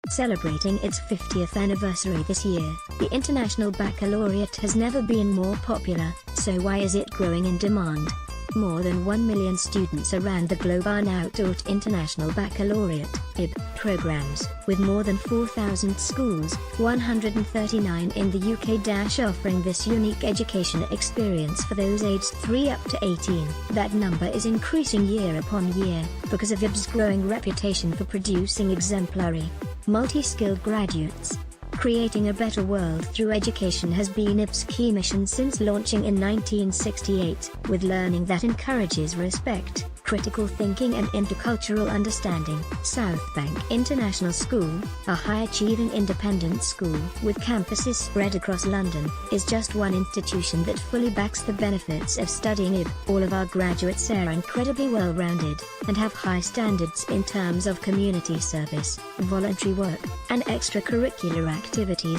Celebrating its 50th anniversary this year, the International Baccalaureate has never been more popular, so why is it growing in demand? More than 1 million students around the globe are now taught International Baccalaureate (IB) programs, with more than 4,000 schools, 139 in the UK, offering this unique education experience for those aged 3 up to 18. That number is increasing year upon year, because of IB's growing reputation for producing exemplary, multi-skilled graduates. Creating a better world through education has been IB's key mission since launching in 1968, with learning that encourages respect, critical thinking and intercultural understanding. Southbank International School, a high-achieving independent school with campuses spread across London, is just one institution that fully backs the benefits of studying IB. All of our graduates are incredibly well-rounded, and have high standards in terms of community service, voluntary work, and extracurricular activities.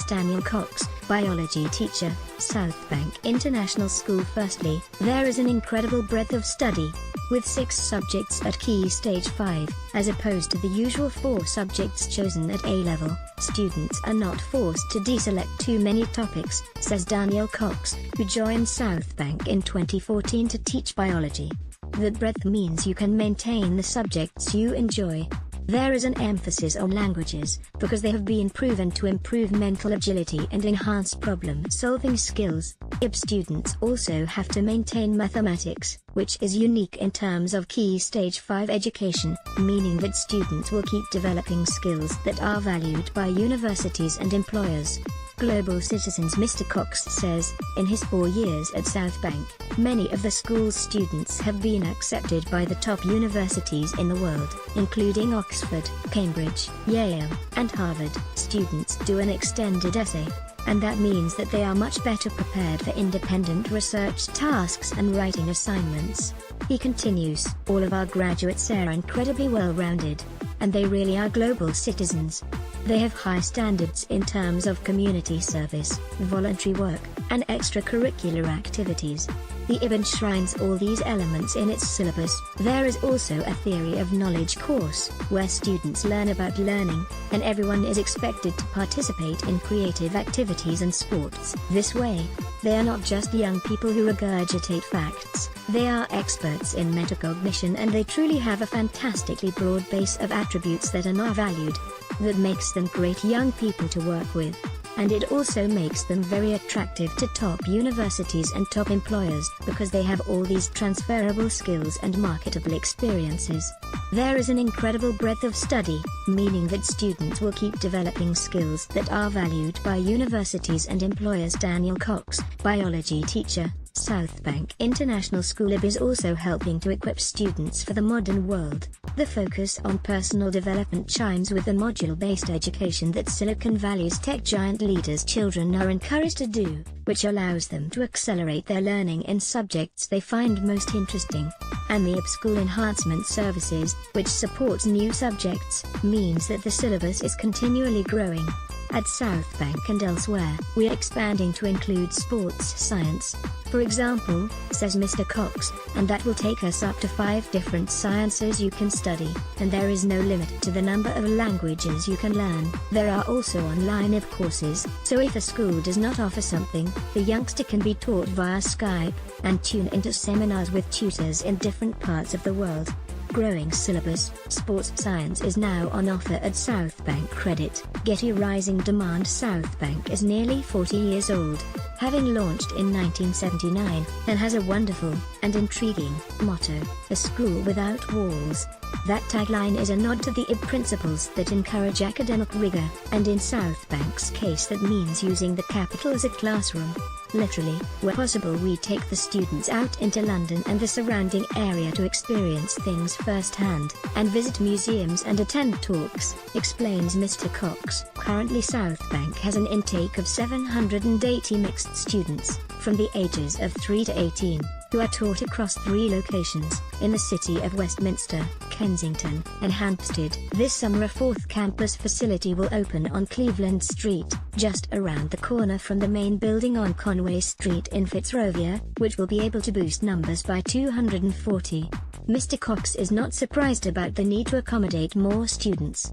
Daniel Cox, biology teacher, Southbank International School. Firstly, there is an incredible breadth of study, with 6 subjects at Key Stage 5, as opposed to the usual 4 subjects chosen at A-level. Students are not forced to deselect too many topics, says Daniel Cox, who joined Southbank in 2014 to teach biology. That breadth means you can maintain the subjects you enjoy. There is an emphasis on languages, because they have been proven to improve mental agility and enhance problem-solving skills. IB students also have to maintain mathematics, which is unique in terms of Key Stage 5 education, meaning that students will keep developing skills that are valued by universities and employers. Global citizens. Mr. Cox says, in his 4 years at Southbank, many of the school's students have been accepted by the top universities in the world, including Oxford, Cambridge, Yale, and Harvard. Students do an extended essay, and that means that they are much better prepared for independent research tasks and writing assignments. He continues, all of our graduates are incredibly well-rounded, and they really are global citizens. They have high standards in terms of community service, voluntary work, and extracurricular activities. The IB enshrines all these elements in its syllabus. There is also a Theory of Knowledge course, where students learn about learning, and everyone is expected to participate in creative activities and sports. This way, they are not just young people who regurgitate facts, they are experts in metacognition, and they truly have a fantastically broad base of attributes that are not valued. That makes them great young people to work with. And it also makes them very attractive to top universities and top employers, because they have all these transferable skills and marketable experiences. There is an incredible breadth of study, meaning that students will keep developing skills that are valued by universities and employers. Daniel Cox, biology teacher, Southbank International School. IB is also helping to equip students for the modern world. The focus on personal development chimes with the module-based education that Silicon Valley's tech giant leaders' children are encouraged to do, which allows them to accelerate their learning in subjects they find most interesting. And the IB School Enhancement Services, which supports new subjects, means that the syllabus is continually growing. At Southbank and elsewhere, we are expanding to include sports science, for example, says Mr. Cox, and that will take us up to 5 different sciences you can study, and there is no limit to the number of languages you can learn. There are also online IB courses, so if a school does not offer something, the youngster can be taught via Skype, and tune into seminars with tutors in different parts of the world. Growing syllabus. Sports science is now on offer at Southbank Credit. Getty rising demand. Southbank is nearly 40 years old, having launched in 1979, and has a wonderful and intriguing motto, a school without walls. That tagline is a nod to the IB principles that encourage academic rigor, and in Southbank's case that means using the capital as a classroom. Literally, where possible we take the students out into London and the surrounding area to experience things firsthand, and visit museums and attend talks, explains Mr. Cox. Currently Southbank has an intake of 780 mixed students, from the ages of 3 to 18, who are taught across 3 locations, in the city of Westminster, Kensington, and Hampstead. This summer a 4th campus facility will open on Cleveland Street, just around the corner from the main building on Conway Street in Fitzrovia, which will be able to boost numbers by 240. Mr. Cox is not surprised about the need to accommodate more students.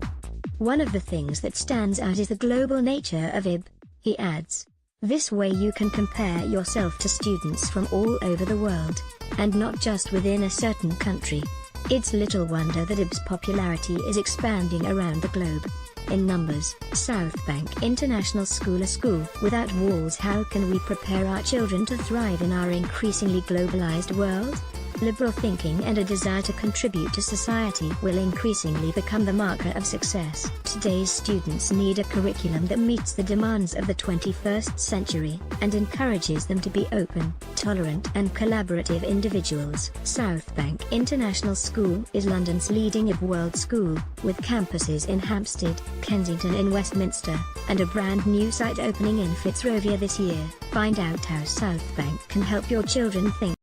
One of the things that stands out is the global nature of IB. He adds, "This way you can compare yourself to students from all over the world, and not just within a certain country. It's little wonder that IB's popularity is expanding around the globe." In numbers, South Bank International School, a school without walls. How can we prepare our children to thrive in our increasingly globalized world? Liberal thinking and a desire to contribute to society will increasingly become the marker of success. Today's students need a curriculum that meets the demands of the 21st century, and encourages them to be open, tolerant and collaborative individuals. South Bank International School is London's leading IB world school, with campuses in Hampstead, Kensington and Westminster, and a brand new site opening in Fitzrovia this year. Find out how South Bank can help your children think.